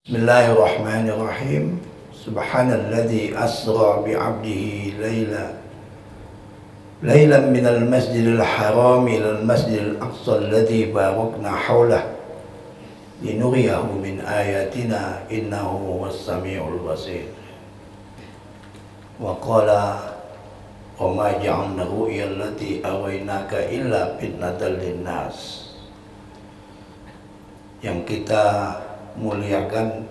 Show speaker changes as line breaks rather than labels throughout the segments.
Bismillahirrahmanirrahim. Subhanalladzi asra bi'abdihi laylan minal masjidil haram ilal masjidil aqsa alladzi barakna hawlah linuriyahu min ayatina innahu huwas samiul basir. Wa qala wa ma ja'alna ru'ya allati araynaka illa fitnatan linnas. Yang kita muliakan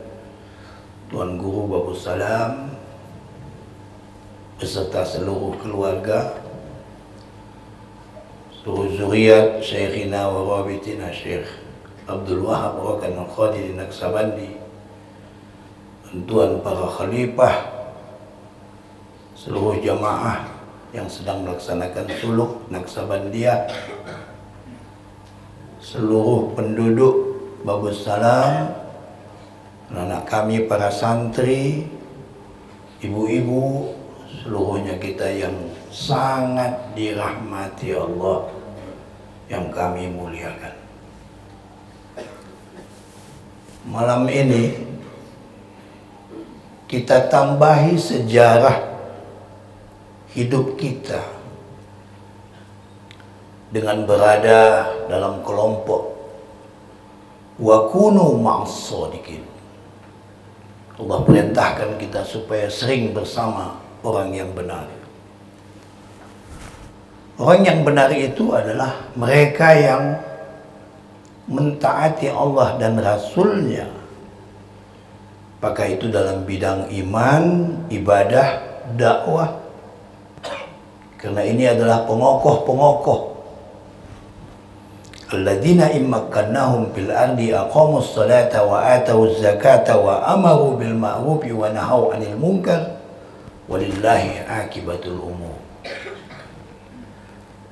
Tuan Guru Babus Salam beserta seluruh keluarga, seluruh zuriat Syekhina wa Rabitina Syekh Abdul Wahab Rakan Al-Qadir Naksabandi, Tuan para khalifah, seluruh jamaah yang sedang melaksanakan suluk Naksabandiyah, seluruh penduduk Babus Salam, anak kami para santri, ibu-ibu, seluruhnya kita yang sangat dirahmati Allah yang kami muliakan. Malam ini kita tambahi sejarah hidup kita dengan berada dalam kelompok wa kunu ma'as shadiqin. Allah perintahkan kita supaya sering bersama orang yang benar. Orang yang benar itu adalah mereka yang mentaati Allah dan Rasulnya, apakah itu dalam bidang iman, ibadah, dakwah. Karena ini adalah pengokoh-pengokoh. Alladzina immakkannahum fil ardi aqamus salata wa atawuz zakata wa amaru bil ma'rufi wa nahaw 'anil munkar walillahi akibatul umur.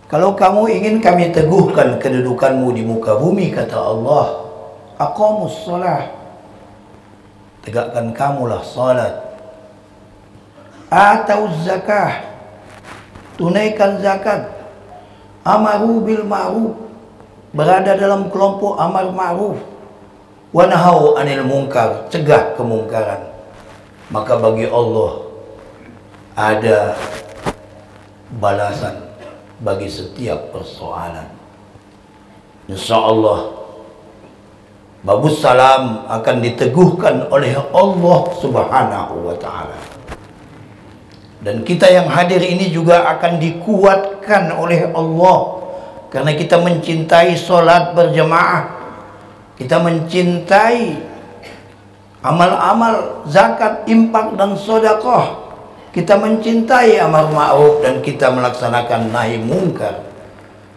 Kalau kamu ingin kami teguhkan kedudukanmu di muka bumi, kata Allah, aqamus salah, tegakkan kamulah salat, atawuz zakah, tunaikan zakat, amaru bil ma'ruf, berada dalam kelompok amar ma'ruf, wa nahau 'anil munkar, cegah kemungkaran. Maka bagi Allah ada balasan bagi setiap persoalan. Insyaallah Babus Salam akan diteguhkan oleh Allah Subhanahu wa ta'ala. Dan kita yang hadir ini juga akan dikuatkan oleh Allah. Karena kita mencintai sholat berjamaah, kita mencintai amal-amal zakat, infak dan sedekah, kita mencintai amar ma'ruf dan kita melaksanakan nahi mungkar.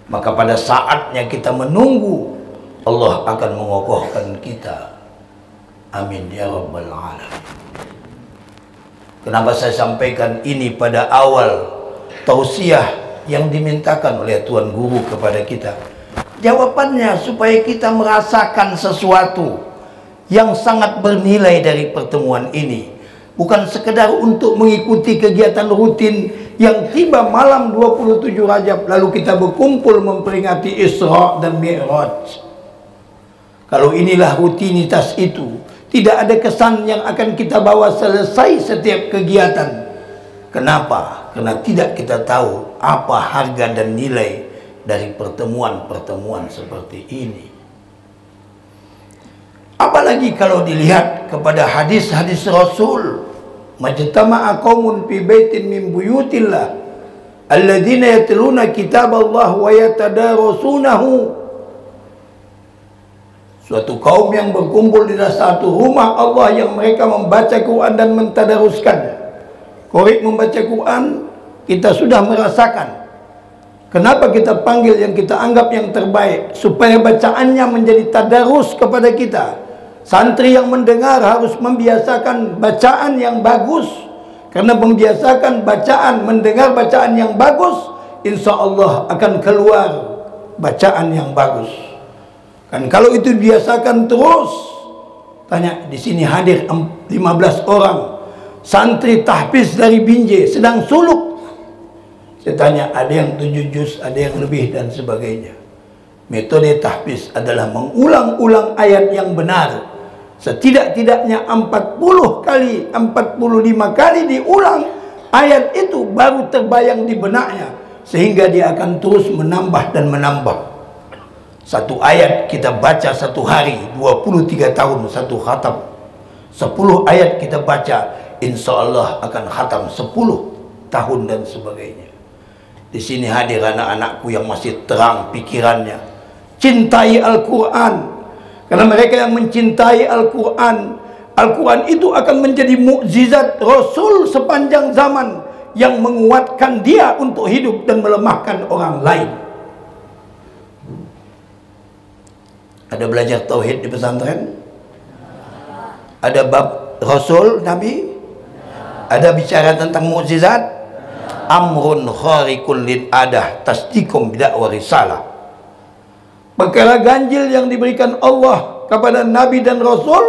Maka pada saatnya kita menunggu Allah akan mengokohkan kita. Amin ya rabbal alamin. Kenapa saya sampaikan ini pada awal tausiah yang dimintakan oleh Tuan Guru kepada kita? Jawabannya supaya kita merasakan sesuatu yang sangat bernilai dari pertemuan ini, bukan sekedar untuk mengikuti kegiatan rutin yang tiba malam 27 Rajab lalu kita berkumpul memperingati Isra dan Mi'raj. Kalau inilah rutinitas itu, tidak ada kesan yang akan kita bawa selesai setiap kegiatan. Kenapa? Karena tidak kita tahu apa harga dan nilai dari pertemuan-pertemuan seperti ini. Apalagi kalau dilihat kepada hadis-hadis Rasul, majtama'a qaumun fi baitin min buyutillah alladzina yatluna kitaballah wa yatadarasunahu. Suatu kaum yang berkumpul di dalam satu rumah Allah yang mereka membaca Quran dan mentadaruskannya. Korek membaca Quran, kita sudah merasakan. Kenapa kita panggil yang kita anggap yang terbaik? Supaya bacaannya menjadi tadarus kepada kita. Santri yang mendengar harus membiasakan bacaan yang bagus. Karena membiasakan bacaan, mendengar bacaan yang bagus, insya Allah akan keluar bacaan yang bagus. Kan kalau itu dibiasakan terus, tanya di sini hadir 15 orang. Santri tahfiz dari Binjai sedang suluk. Saya tanya, ada yang 7 juz, ada yang lebih dan sebagainya. Metode tahfiz adalah mengulang-ulang ayat yang benar Setidak-tidaknya 40 kali, 45 kali diulang ayat itu baru terbayang di benaknya, sehingga dia akan terus menambah dan menambah. Satu ayat kita baca satu hari, 23 tahun satu khatam. 10 ayat kita baca, insya Allah akan khatam 10 tahun dan sebagainya. Di sini hadir anak-anakku yang masih terang pikirannya, cintai Al-Quran. Karena mereka yang mencintai Al-Quran, Al-Quran itu akan menjadi mukjizat Rasul sepanjang zaman yang menguatkan dia untuk hidup dan melemahkan orang lain. Ada belajar tauhid di pesantren? Ada bab Rasul, Nabi? Ada bicara tentang mukjizat? Amrun khariqun lil adah tasdiqum bid'wa risalah. Perkara ganjil yang diberikan Allah kepada Nabi dan Rasul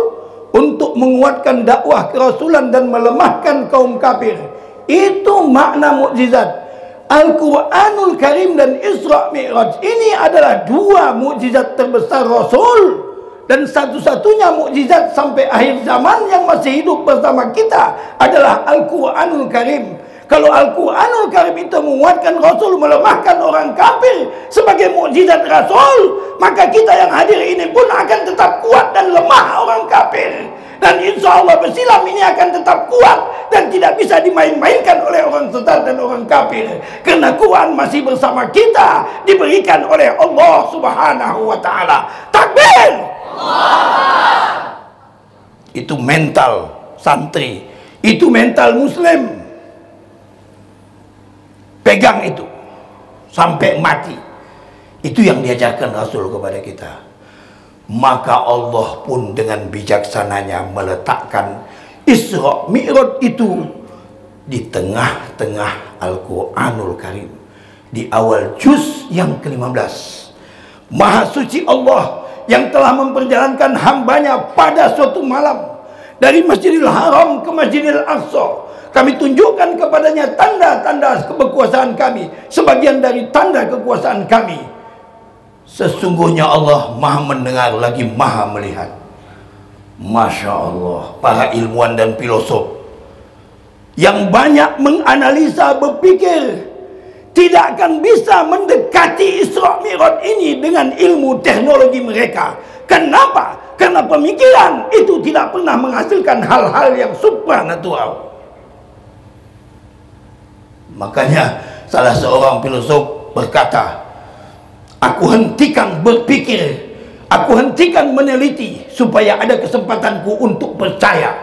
untuk menguatkan dakwah kerasulan dan melemahkan kaum kafir. Itu makna mukjizat. Al-Quranul Karim dan Isra Mi'raj ini adalah dua mukjizat terbesar Rasul, dan satu-satunya mukjizat sampai akhir zaman yang masih hidup bersama kita adalah Al-Quranul Karim. Kalau Al-Quranul Karim itu menguatkan Rasul, melemahkan orang kafir sebagai mukjizat Rasul, maka kita yang hadir ini pun akan tetap kuat dan lemah orang kafir. Dan insya Allah bersilam ini akan tetap kuat dan tidak bisa dimain-mainkan oleh orang sesat dan orang kafir. Karena Quran masih bersama kita, diberikan oleh Allah Subhanahu wa Ta'ala. Takbir! Allah! Itu mental santri, itu mental muslim. Pegang itu sampai mati. Itu yang diajarkan Rasul kepada kita. Maka Allah pun dengan bijaksananya meletakkan Isra Mi'raj itu di tengah-tengah Al-Quranul Karim, di awal juz yang ke-15. Maha suci Allah yang telah memperjalankan hambanya pada suatu malam dari Masjidil Haram ke Masjidil Aqsa. Kami tunjukkan kepadanya tanda-tanda kekuasaan kami, sebagian dari tanda kekuasaan kami. Sesungguhnya Allah maha mendengar lagi maha melihat. Masya Allah, para ilmuwan dan filosof yang banyak menganalisa, berpikir tidak akan bisa mendekati Isra Mi'raj ini dengan ilmu teknologi mereka. Kenapa? Karena pemikiran itu tidak pernah menghasilkan hal-hal yang supranatural. Makanya salah seorang filosof berkata, aku hentikan berpikir, aku hentikan meneliti supaya ada kesempatanku untuk percaya.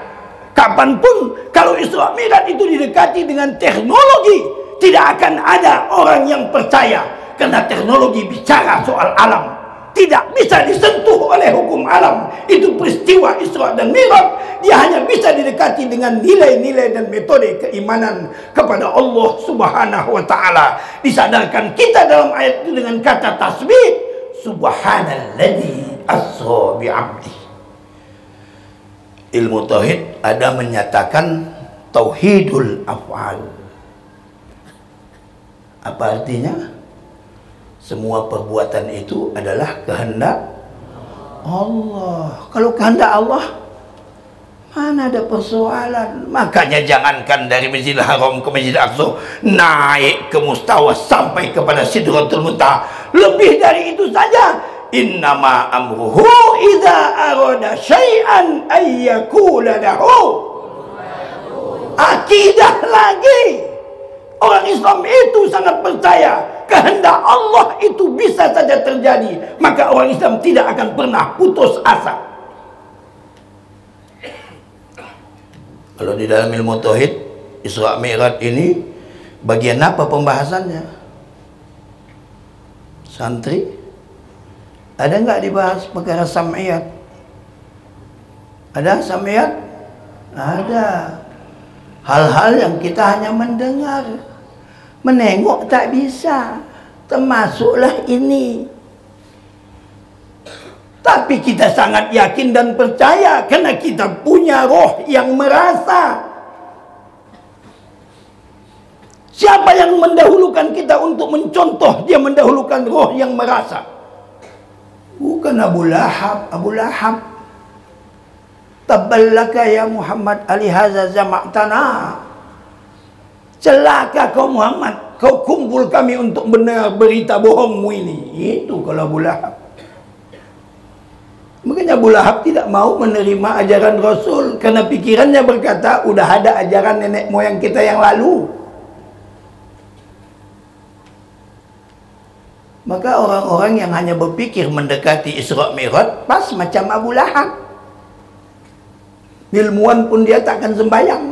Kapanpun kalau Isra Mi'raj itu didekati dengan teknologi, tidak akan ada orang yang percaya. Karena teknologi bicara soal alam, tidak bisa disentuh oleh hukum alam. Itu peristiwa Isra dan Mi'raj. Dia hanya bisa didekati dengan nilai-nilai dan metode keimanan kepada Allah Subhanahu wa Ta'ala. Disadarkan kita dalam ayat itu dengan kata tasbih, Subhanalladzi asra bi'abdi. Ilmu tauhid ada menyatakan tauhidul af'al. Apa artinya? Semua perbuatan itu adalah kehendak Allah. Kalau kehendak Allah, mana ada persoalan? Makanya jangankan dari Masjidil Haram ke Masjidil Aqsa, naik ke mustawa sampai kepada Sidratul Muntaha. Lebih dari itu saja. Innama amruhu idza arada syai'an ayyakula lahu. Akidah lagi. Orang Islam itu sangat percaya kehendak Allah itu bisa saja terjadi. Maka orang Islam tidak akan pernah putus asa. Kalau di dalam ilmu tauhid, Isra Mi'raj ini bagian apa pembahasannya? Santri, ada nggak dibahas perkara sam'iyat? Ada sam'iyat? Ada. Hal-hal yang kita hanya mendengar, menengok tak bisa, termasuklah ini. Tapi kita sangat yakin dan percaya karena kita punya roh yang merasa. Siapa yang mendahulukan kita untuk mencontoh? Dia mendahulukan roh yang merasa. Bukan Abu Lahab. Abu Lahab Taballaka ya Muhammad alihaza zama'tana. Celaka kau Muhammad, kau kumpul kami untuk benar berita bohongmu ini. Itu kalau Abu Lahab. Makanya Abu Lahab tidak mau menerima ajaran Rasul karena pikirannya berkata, udah ada ajaran nenek moyang kita yang lalu. Maka orang-orang yang hanya berpikir mendekati Isra Mi'raj pas macam Abu Lahab. Ilmuwan pun dia tak akan sembahyang.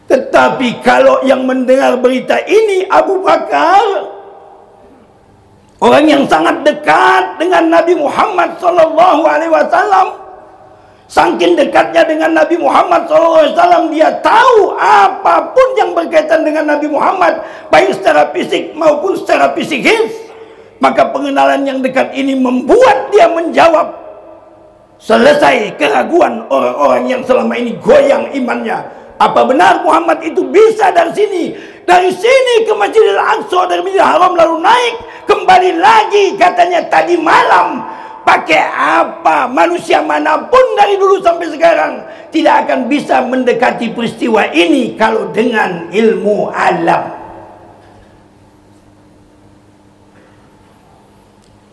Tetapi kalau yang mendengar berita ini Abu Bakar, orang yang sangat dekat dengan Nabi Muhammad SAW, saking dekatnya dengan Nabi Muhammad SAW, dia tahu apapun yang berkaitan dengan Nabi Muhammad, baik secara fisik maupun secara psikis. Maka pengenalan yang dekat ini membuat dia menjawab. Selesai keraguan orang-orang yang selama ini goyang imannya. Apa benar Muhammad itu bisa dari sini ke Masjidil Aqsa, dari Masjidil Haram lalu naik kembali lagi katanya tadi malam? Pakai apa? Manusia manapun dari dulu sampai sekarang tidak akan bisa mendekati peristiwa ini kalau dengan ilmu alam.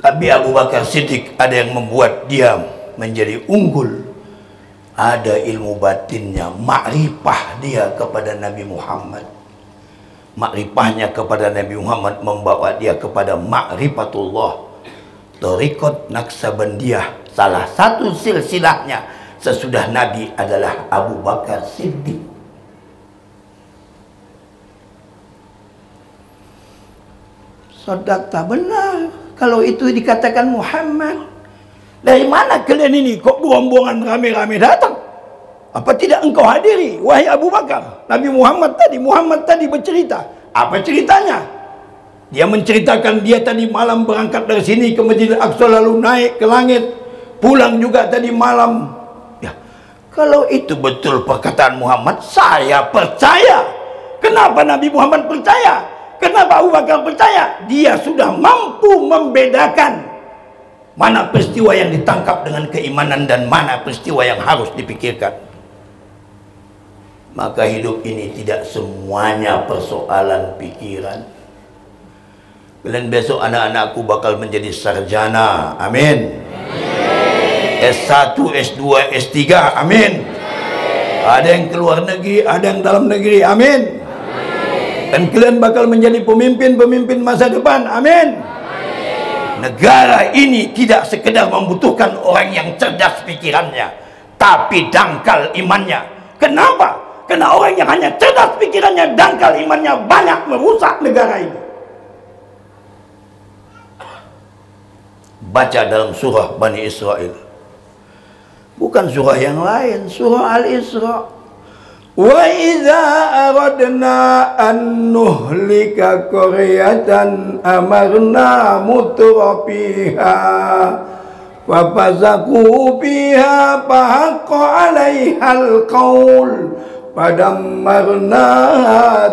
Tapi Abu Bakar Siddiq ada yang membuat dia menjadi unggul. Ada ilmu batinnya, makrifah dia kepada Nabi Muhammad. Makrifahnya kepada Nabi Muhammad membawa dia kepada makrifatullah. Thariqat Naqsabandiyah, salah satu silsilahnya sesudah Nabi adalah Abu Bakar Siddiq. Sadaqta, benar. Kalau itu dikatakan Muhammad, dari mana kalian ini kok buang-buangan rame-rame datang? Apa tidak engkau hadiri, wahai Abu Bakar? Muhammad tadi bercerita. Apa ceritanya? Dia menceritakan dia tadi malam berangkat dari sini ke Masjidil Aqsa lalu naik ke langit, pulang juga tadi malam. Ya, kalau itu betul perkataan Muhammad, saya percaya. Kenapa Nabi Muhammad percaya? Kenapa Abu Bakar percaya? Dia sudah mampu membedakan mana peristiwa yang ditangkap dengan keimanan dan mana peristiwa yang harus dipikirkan. Maka hidup ini tidak semuanya persoalan pikiran. Kalian besok anak-anakku bakal menjadi sarjana, amin. S1, S2, S3, amin. Ada yang keluar negeri, ada yang dalam negeri, amin. Dan kalian bakal menjadi pemimpin-pemimpin masa depan, amin. Negara ini tidak sekedar membutuhkan orang yang cerdas pikirannya, tapi dangkal imannya. Kenapa? Karena orang yang hanya cerdas pikirannya, dangkal imannya, banyak merusak negara ini. Baca dalam surah Bani Israel, bukan surah yang lain, surah Al-Isra. Wa idza aradna an nuhlika qaryatan amarna mutrafiha fa fazaku biha fa haqqa 'alaihal qaul padammarna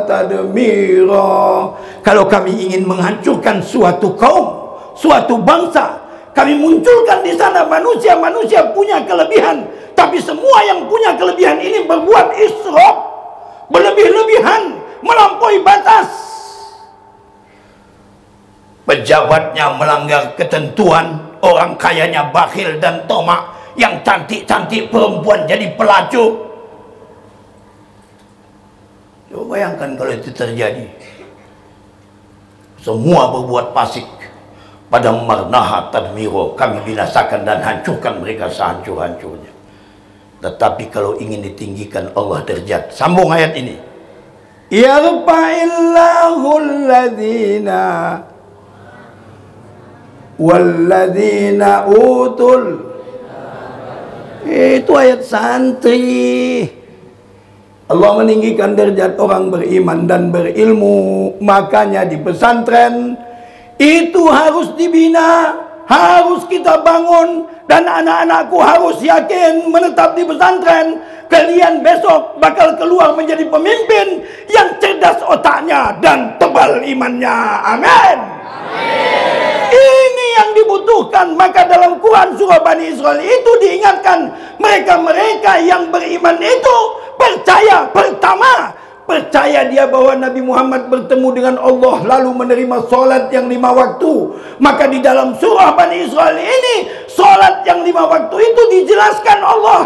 tadmira. Kalau kami ingin menghancurkan suatu kaum, suatu bangsa, kami munculkan di sana manusia punya kelebihan. Tapi semua yang punya kelebihan ini berbuat israf, berlebih-lebihan, melampaui batas. Pejabatnya melanggar ketentuan, orang kayanya bakhil dan tomak, yang cantik-cantik perempuan jadi pelacur. Coba bayangkan kalau itu terjadi. Semua berbuat fasik. Pada marnaha tadmiro, kami binasakan dan hancurkan mereka sehancur-hancurnya. Tetapi kalau ingin ditinggikan Allah derajat, sambung ayat ini. Yarfa'illahu alladhina walladhina utul. Itu ayat santri. Allah meninggikan derajat orang beriman dan berilmu. Makanya di pesantren itu harus dibina, harus kita bangun. Dan anak-anakku harus yakin menetap di pesantren. Kalian besok bakal keluar menjadi pemimpin yang cerdas otaknya dan tebal imannya. Amin. Ini yang dibutuhkan. dibutuhkan. Maka dalam Quran surah Bani Israel itu diingatkan, mereka-mereka yang beriman itu percaya, pertama percaya dia bahwa Nabi Muhammad bertemu dengan Allah lalu menerima solat yang 5 waktu. Maka di dalam surah Bani Israel ini, solat yang 5 waktu itu dijelaskan Allah,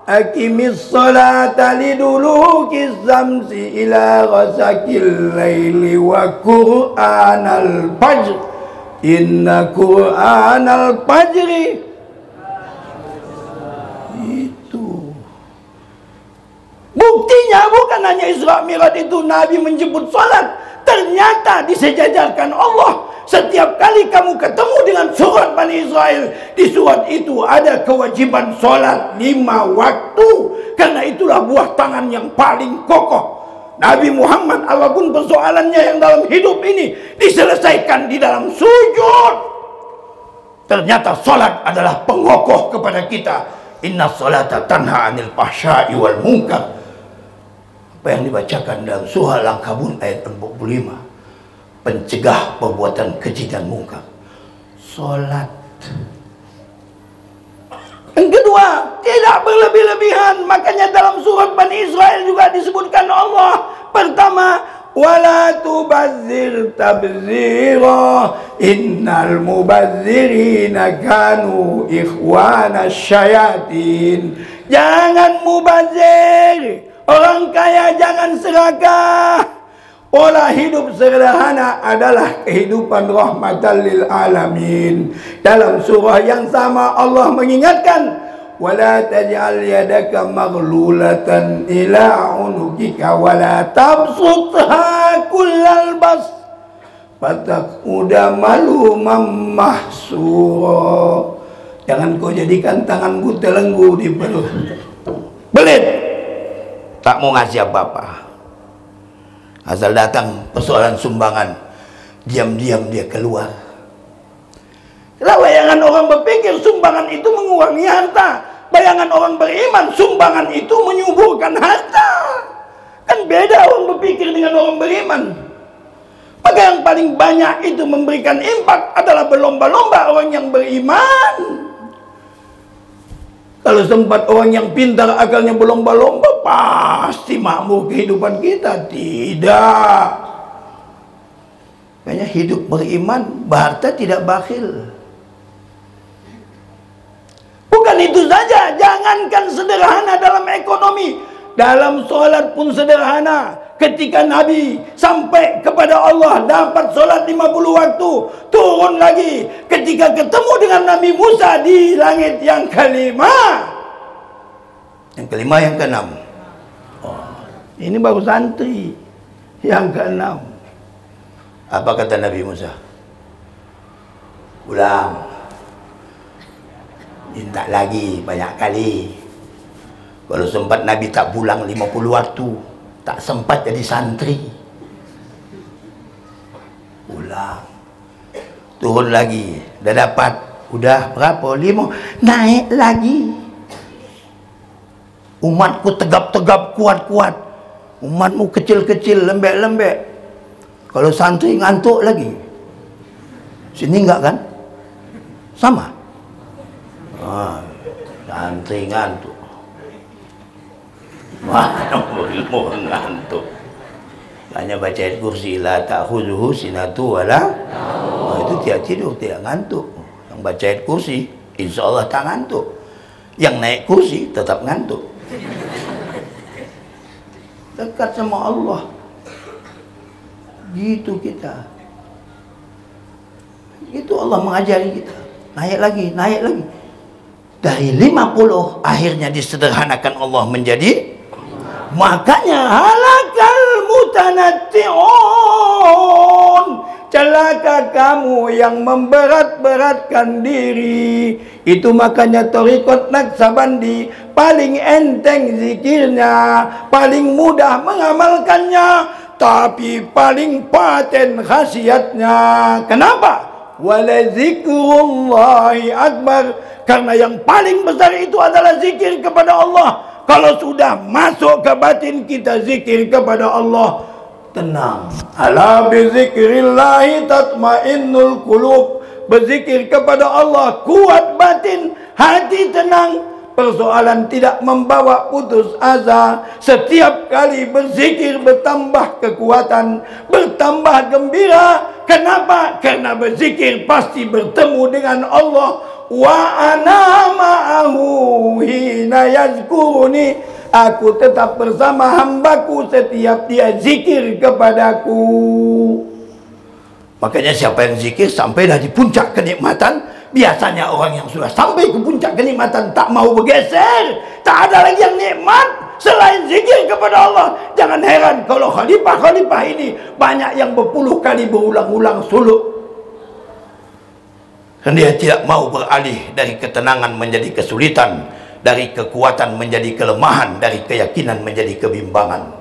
Aqimis salata liduluki zamsi ila ghasakil laili wa qur'anal fajr inna qur'anal fajri. Itu buktinya bukan hanya Isra Mi'raj itu Nabi menjemput salat, ternyata disejajarkan Allah. Setiap kali kamu ketemu dengan surat Bani Israel, di surat itu ada kewajiban salat 5 waktu. Karena itulah buah tangan yang paling kokoh Nabi Muhammad. Apapun persoalannya yang dalam hidup ini diselesaikan di dalam sujud. Ternyata salat adalah pengokoh kepada kita. Inna salata tanha anil fahsya'i wal munkar. Apa yang dibacakan dalam surah Al-Ankabut ayat 45, pencegah perbuatan keji dan mungkar. Salat. Yang kedua, tidak berlebih-lebihan. Makanya dalam surat Bani Israel juga disebutkan Allah, pertama, wala tubazzir tabzira innal mubazzirina kanu ikhwana syayatin. Jangan mubazir. Orang kaya jangan serakah. Pola hidup sederhana adalah kehidupan rahmatan lil alamin. Dalam surah yang sama Allah mengingatkan, wala taj'al yadaka maghlulatan ila unukika wala tabsutha kullal bas fataquda maluman mahsura. Jangan kau jadikan tanganmu telengu di perut, belit, tak mau ngasih apa-apa. Asal datang persoalan sumbangan, diam-diam dia keluar. Kalau bayangan orang berpikir sumbangan itu mengurangi harta, bayangan orang beriman sumbangan itu menyuburkan harta. Kan beda orang berpikir dengan orang beriman. Maka yang paling banyak itu memberikan impak adalah berlomba-lomba orang yang beriman. Kalau sempat orang yang pintar akalnya berlomba-lomba, pasti makmur kehidupan kita. Tidak. Makanya hidup beriman, berharta tidak bakhil. Bukan itu saja, jangankan sederhana dalam ekonomi, dalam sholat pun sederhana. Ketika Nabi sampai kepada Allah dapat sholat 50 waktu, turun lagi. Ketika ketemu dengan Nabi Musa di langit yang kelima, yang kelima, yang keenam. Oh, ini baru santri. Yang keenam, apa kata Nabi Musa? Ulang, minta lagi banyak kali. Kalau sempat Nabi tak pulang 50 waktu, tak sempat jadi santri. Ulang, turun lagi, dah dapat, udah berapa? 5, naik lagi. Umatku tegap-tegap, kuat-kuat. Umatmu kecil-kecil, lembek-lembek. Kalau santri ngantuk lagi. Sini enggak kan? Sama. Santri ngantuk. Mana ilmu ngantuk. Hanya baca ayat kursi, la ta'khudhuhu sinatu wala. Itu tidak tidur, tidak ngantuk. Yang baca ayat kursi, insya Allah tak ngantuk. Yang naik kursi tetap ngantuk. Dekat sama Allah. Gitu kita. Itu Allah mengajari kita. Naik lagi, naik lagi. Dari 50 akhirnya disederhanakan Allah menjadi. Makanya halakal mutanatti'un. Celaka kamu yang memberat-beratkan diri. Itu makanya Thariqat Naqsabandi paling enteng zikirnya, paling mudah mengamalkannya, tapi paling paten khasiatnya. Kenapa? Wala zikrullahi akbar. Karena yang paling besar itu adalah zikir kepada Allah. Kalau sudah masuk ke batin kita zikir kepada Allah, tenang. Ala bi zikrillahi tatmainnul qulub. berzikir kepada Allah, kuat batin, hati tenang. Persoalan tidak membawa putus asa. Setiap kali berzikir bertambah kekuatan, bertambah gembira. Kenapa? Karena berzikir pasti bertemu dengan Allah. Wa ana ma'ahu hina yazkuruni. Aku tetap bersama hambaku setiap dia zikir kepadaku. Makanya siapa yang zikir sampai dah di puncak kenikmatan. Biasanya orang yang sudah sampai ke puncak kenikmatan tak mau bergeser. Tak ada lagi yang nikmat selain zikir kepada Allah. Jangan heran kalau khalifah-khalifah ini banyak yang berpuluh kali berulang-ulang suluk. Dan dia tidak mau beralih dari ketenangan menjadi kesulitan, dari kekuatan menjadi kelemahan, dari keyakinan menjadi kebimbangan.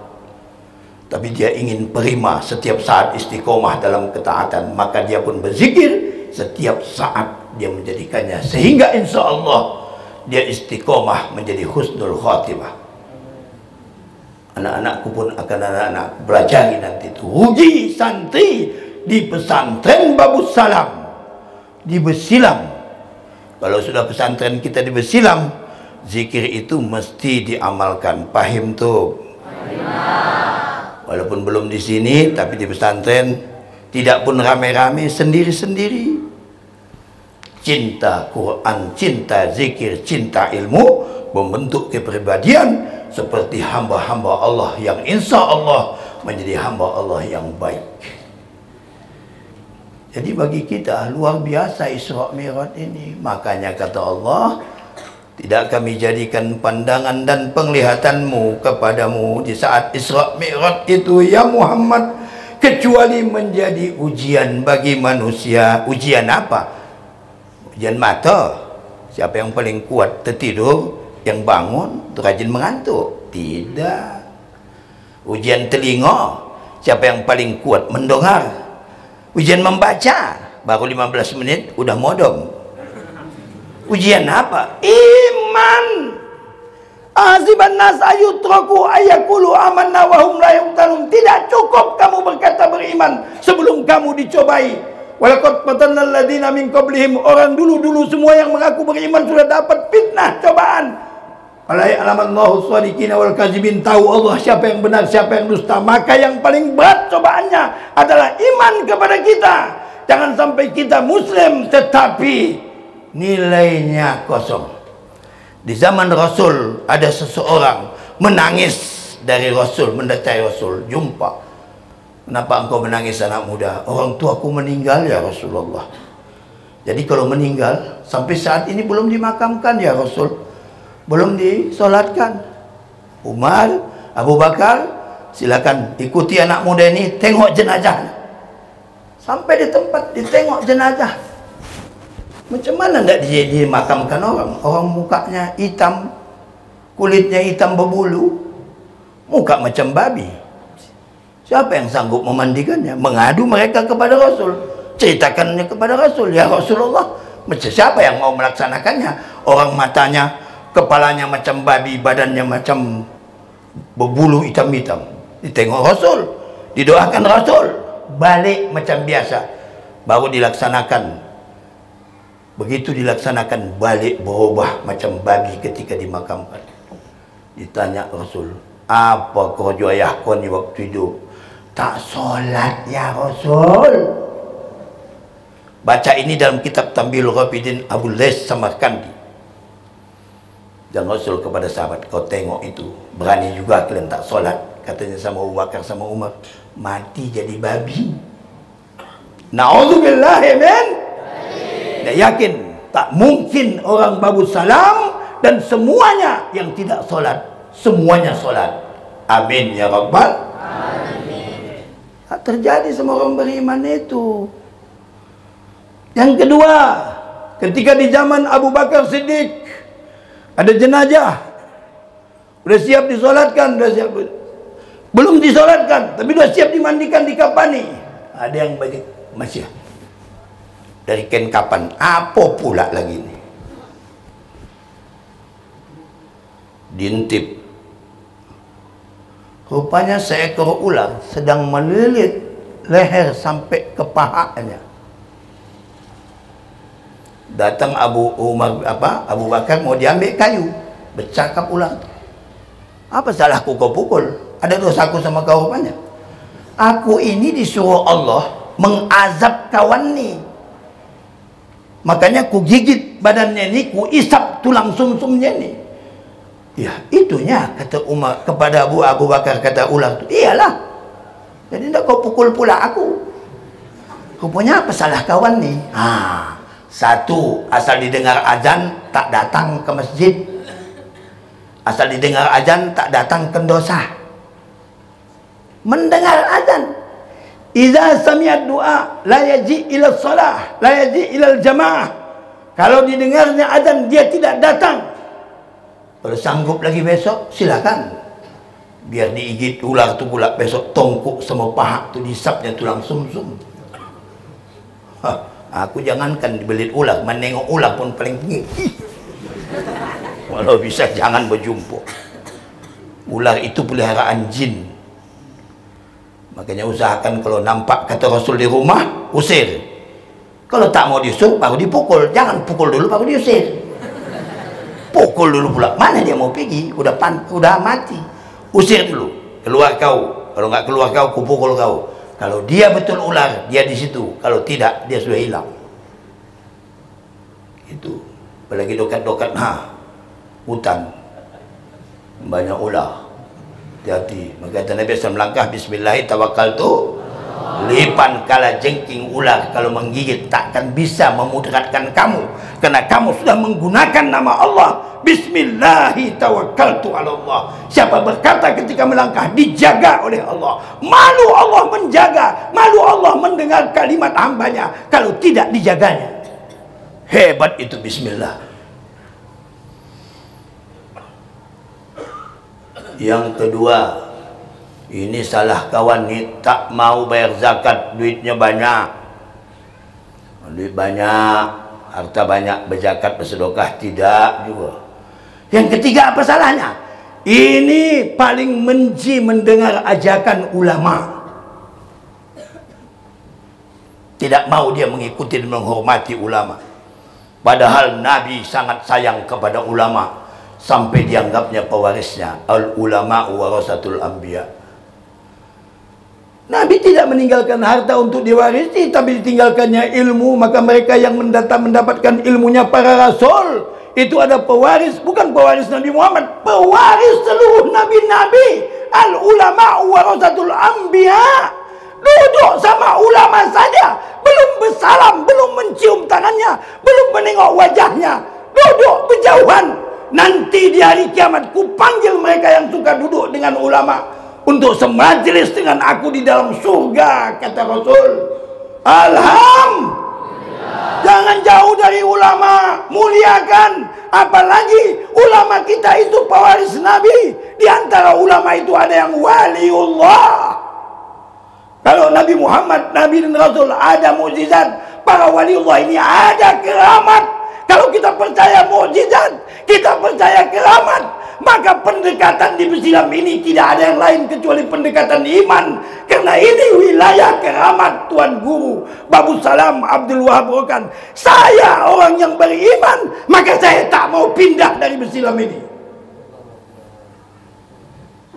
Tapi dia ingin prima setiap saat istiqomah dalam ketaatan. Maka dia pun berzikir setiap saat, dia menjadikannya sehingga insya Allah dia istiqomah menjadi husnul khatimah. Anak-anakku pun akan anak-anak belajari nanti itu. Uji santri di pesantren Babus Salam, di Besilam. Kalau sudah pesantren kita di Besilam, zikir itu mesti diamalkan. Pahim tuh? Walaupun belum di sini, tapi di pesantren tidak pun rame-rame, sendiri-sendiri. Cinta Quran, cinta zikir, cinta ilmu membentuk kepribadian seperti hamba-hamba Allah yang insya Allah menjadi hamba Allah yang baik. Jadi bagi kita luar biasa Isra Mi'raj ini. Makanya kata Allah, tidak kami jadikan pandangan dan penglihatanmu kepadamu di saat Isra Mi'raj itu ya Muhammad, kecuali menjadi ujian bagi manusia. Ujian apa? Ujian mata. Siapa yang paling kuat tertidur, yang bangun rajin mengantuk? Tidak. Ujian telinga. Siapa yang paling kuat mendengar? Ujian membaca. Baru 15 menit udah modom. Ujian apa? Iman. Aziban nas ayutraku ayakulu amanna wa hum la yuftanun. Tidak cukup kamu berkata beriman sebelum kamu dicobai. Walaqad fatanna alladziina min qablihim. Orang dulu-dulu semua yang mengaku beriman sudah dapat fitnah, cobaan. Ala ya'lamallahu shadiqina wal kadzibin. Tahu Allah siapa yang benar, siapa yang dusta. Maka yang paling berat cobaannya adalah iman kepada kita. Jangan sampai kita muslim tetapi nilainya kosong. Di zaman Rasul ada seseorang menangis dari Rasul, mendatangi Rasul, jumpa. Kenapa engkau menangis anak muda? Orang tuaku meninggal ya Rasulullah. Jadi kalau meninggal sampai saat ini belum dimakamkan ya Rasul, belum disolatkan. Umar, Abu Bakar, silakan ikuti anak muda ini, tengok jenazah. Sampai di tempat ditengok jenazah. Macam mana tidak dimakamkan orang? Orang mukanya hitam, kulitnya hitam berbulu, muka macam babi. Siapa yang sanggup memandikannya? Mengadu mereka kepada Rasul, ceritakannya kepada Rasul. Ya Rasulullah, siapa yang mau melaksanakannya? Orang matanya, kepalanya macam babi, badannya macam berbulu hitam-hitam. Ditengok Rasul, didoakan Rasul, balik macam biasa, baru dilaksanakan. Begitu dilaksanakan, balik berubah macam babi ketika dimakamkan. Ditanya Rasul, apa kerja ayah kau ni waktu hidup? Tak solat ya Rasul. Baca ini dalam kitab Tambilul Ghabidin Abu Lais Samarkandi. Dan Rasul kepada sahabat, kau tengok itu, berani juga kalian tak solat. Katanya sama Abu Bakar sama Umar, mati jadi babi. Na'udzubillah, amin. Dia yakin tak mungkin orang Babus Salam dan semuanya yang tidak solat, semuanya solat. Amin ya Rabbal. Tak terjadi sama orang beriman itu. Yang kedua, ketika di zaman Abu Bakar Siddiq ada jenazah, sudah siap disolatkan, sudah siap, belum disolatkan, tapi sudah siap dimandikan, dikapani. Ada yang bagi masih dari kain kapan, apa pula lagi ini? Diintip. Rupanya seekor ular sedang melilit leher sampai ke pahanya. Datang Abu Bakar mau diambil kayu. Bercakap ular. Apa salahku kau pukul? Ada dosaku sama kau rupanya? Aku ini disuruh Allah mengazab kawan ni. Makanya ku gigit badannya ni, ku isap tulang sumsumnya ni. Ya, itunya kata Umar kepada Abu Bakar, kata ular tu. Iyalah. Jadi tak kau pukul pula aku. Rupanya apa salah kawan ni? Satu, asal didengar azan tak datang ke masjid. Asal didengar azan tak datang ke dosa. Mendengar azan, idza sami'at du'a la yaji ila shalah, la yaji ila jamaah. Kalau didengarnya azan dia tidak datang. Kalau sanggup lagi besok silakan. Biar diigit ular tu pula besok, tongkuk sama paha tu disapnya tulang sumsum. Aku jangankan dibelit ular, menengok ular pun paling tinggi. Walau bisa jangan berjumpa. Ular itu peliharaan jin. Makanya usahakan kalau nampak kata Rasul di rumah, usir. Kalau tak mau diusir baru dipukul. Jangan pukul dulu baru diusir. Pukul dulu pula. Mana dia mau pergi? Udah mati. Usir dulu. Keluar kau. Kalau nggak keluar kau, kupukul kau. Kalau dia betul ular, dia di situ. Kalau tidak, dia sudah hilang. Itu. Apalagi dokat-dokat hutan. Banyak ular. Hati-hati. Maka kata Nabi SAW langkah bismillahirrahmanirrahim. Lipan kala jengking ular kalau menggigit takkan bisa memudaratkan kamu, karena kamu sudah menggunakan nama Allah. Bismillahirrahmanirrahim. Siapa berkata ketika melangkah dijaga oleh Allah, malu Allah menjaga, malu Allah mendengar kalimat hambanya kalau tidak dijaganya. Hebat itu bismillah. Yang kedua, ini salah kawan ni, tak mau bayar zakat, duitnya banyak. Duit banyak, harta banyak, berzakat, bersedekah tidak juga. Yang ketiga, apa salahnya? Ini paling menji mendengar ajakan ulama. Tidak mau dia mengikuti dan menghormati ulama. Padahal Nabi sangat sayang kepada ulama. Sampai dianggapnya pewarisnya. Al-ulama warasatul anbiya. Nabi tidak meninggalkan harta untuk diwarisi, tapi ditinggalkannya ilmu. Maka mereka yang mendapatkan ilmunya para rasul, itu ada pewaris, bukan pewaris Nabi Muhammad, pewaris seluruh nabi-nabi. Al-ulama warasatul anbiya. Duduk sama ulama saja, belum bersalam, belum mencium tangannya, belum menengok wajahnya, duduk berjauhan. Nanti di hari kiamat ku panggil mereka yang suka duduk dengan ulama untuk semajlis dengan aku di dalam surga, kata Rasul. Alhamdulillah. Jangan jauh dari ulama, muliakan. Apalagi ulama kita itu pewaris Nabi. Di antara ulama itu ada yang waliullah. Kalau Nabi Muhammad, Nabi dan Rasul ada mukjizat, para waliullah ini ada keramat. Kalau kita percaya mukjizat, kita percaya keramat, maka pendekatan di Islam ini tidak ada yang lain kecuali pendekatan iman. Karena ini wilayah keramat. Tuan Guru Babu Salam Abdul Wahab Rokan, saya orang yang beriman, maka saya tak mau pindah dari Islam ini.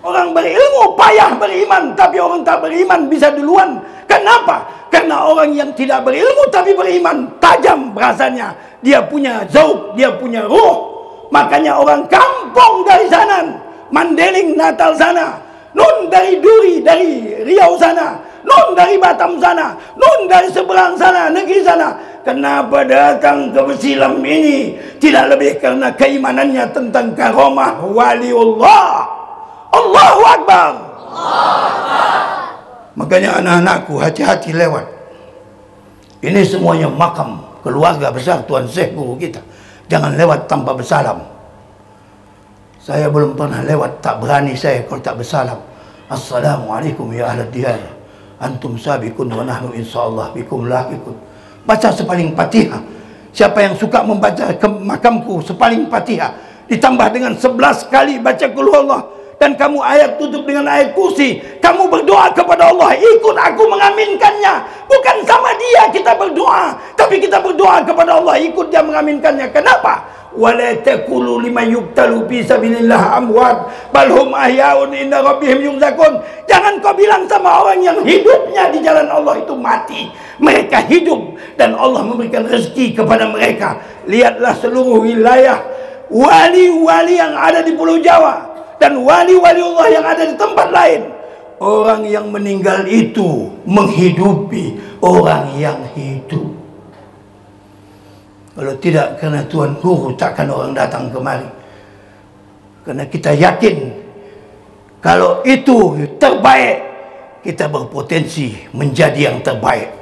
Orang berilmu payah beriman, tapi orang tak beriman bisa duluan. Kenapa? Karena orang yang tidak berilmu tapi beriman, tajam rasanya. Dia punya zauq, dia punya ruh. Makanya orang kampung dari sana, Mandeling Natal sana, nun dari Duri, dari Riau sana, nun dari Batam sana, nun dari seberang sana, negeri sana. Kenapa datang ke Islam ini? Tidak lebih karena keimanannya tentang karomah waliullah. Allahu Akbar. Makanya anak-anakku hati-hati lewat. Ini semuanya makam keluarga besar Tuan Syekh guru kita. Jangan lewat tanpa bersalam. Saya belum pernah lewat, tak berani saya kalau tak bersalam. Assalamualaikum ya ahlad diyar. Antum sabiqun wa nahnu insyaallah bikum lahiqun. Baca sepaling Fatihah. Siapa yang suka membaca ke makamku sepaling Fatihah ditambah dengan 11 kali baca qul huwallah, dan kamu ayat tutup dengan ayat kursi, kamu berdoa kepada Allah, ikut aku mengaminkannya. Bukan sama dia kita berdoa, tapi kita berdoa kepada Allah, ikut dia mengaminkannya. Kenapa? Wala taqulu liman yuqtalu fi sabilillah amwat bal hum ahyaun inda rabbihim yurzaqun. Jangan kau bilang sama orang yang hidupnya di jalan Allah itu mati. Mereka hidup dan Allah memberikan rezeki kepada mereka. Lihatlah seluruh wilayah wali-wali yang ada di Pulau Jawa dan wali-wali Allah yang ada di tempat lain. Orang yang meninggal itu menghidupi orang yang hidup. Kalau tidak karena Tuhan Guru, takkan orang datang kemari. Karena kita yakin kalau itu terbaik, kita berpotensi menjadi yang terbaik.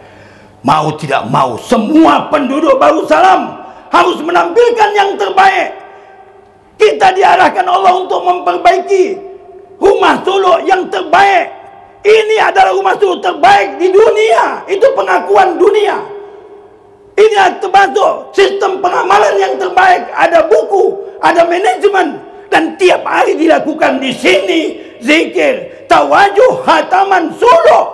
Mau tidak mau, semua penduduk Darussalam harus menampilkan yang terbaik. Kita diarahkan Allah untuk memperbaiki rumah suluk yang terbaik. Ini adalah rumah suluk terbaik di dunia. Itu pengakuan dunia. Ini termasuk sistem pengamalan yang terbaik. Ada buku, ada manajemen, dan tiap hari dilakukan di sini zikir, tawajuh, khataman, suluk,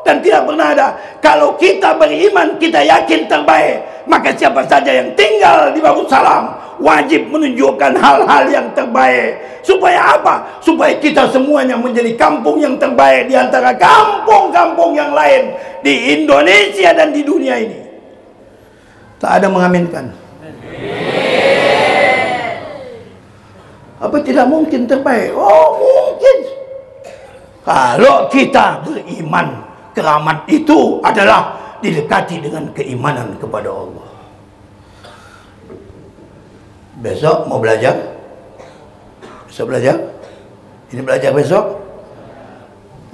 dan tidak pernah ada. Kalau kita beriman, kita yakin terbaik, maka siapa saja yang tinggal di Darussalam wajib menunjukkan hal-hal yang terbaik. Supaya apa? Supaya kita semuanya menjadi kampung yang terbaik di antara kampung-kampung yang lain di Indonesia dan di dunia ini. Tak ada mengaminkan. Apa tidak mungkin terbaik? Oh, mungkin. Kalau kita beriman, keramat itu adalah didekati dengan keimanan kepada Allah. Besok mau belajar? Besok belajar? Ini belajar besok?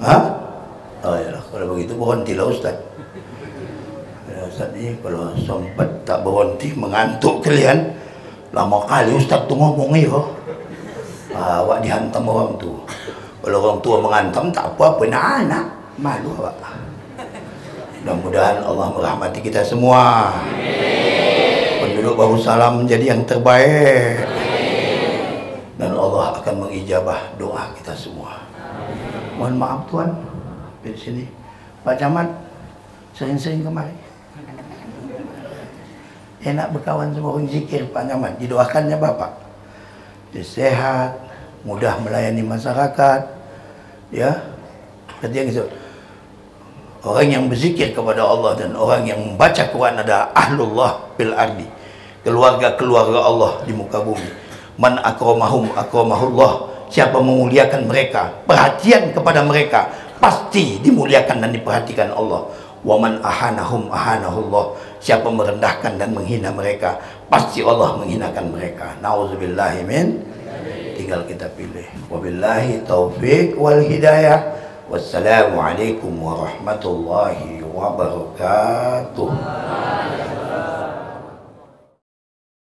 Hah? Oh ya, kalau begitu berhentilah Ustaz. Ustaz ni kalau sempat tak berhenti mengantuk kalian. Lama kali Ustaz tu ngomong ya. Awak dihantam orang tu. Kalau orang tua mengantam tak apa-apa, nak anak malu awak. Mudah-mudahan Allah merahmati kita semua. Penduduk Darussalam menjadi yang terbaik. Dan Allah akan mengijabah doa kita semua. Mohon maaf Tuan, di sini Pak Camat sering-sering kemari. Enak berkawan sama orang zikir Pak Camat, didoakannya Bapak. Dia sehat, mudah melayani masyarakat. Ya, ketika itu orang yang berzikir kepada Allah dan orang yang membaca Quran adalah ahlullah bil ardi, keluarga-keluarga Allah di muka bumi. Man akramahum akramahullah. Siapa memuliakan mereka, perhatian kepada mereka, pasti dimuliakan dan diperhatikan Allah. Wa man ahanahum ahanahullah. Siapa merendahkan dan menghina mereka, pasti Allah menghinakan mereka. Nauzubillahi min. Tinggal kita pilih. Wabillahi taufiq wal hidayah. Wassalamualaikum warahmatullahi wabarakatuh.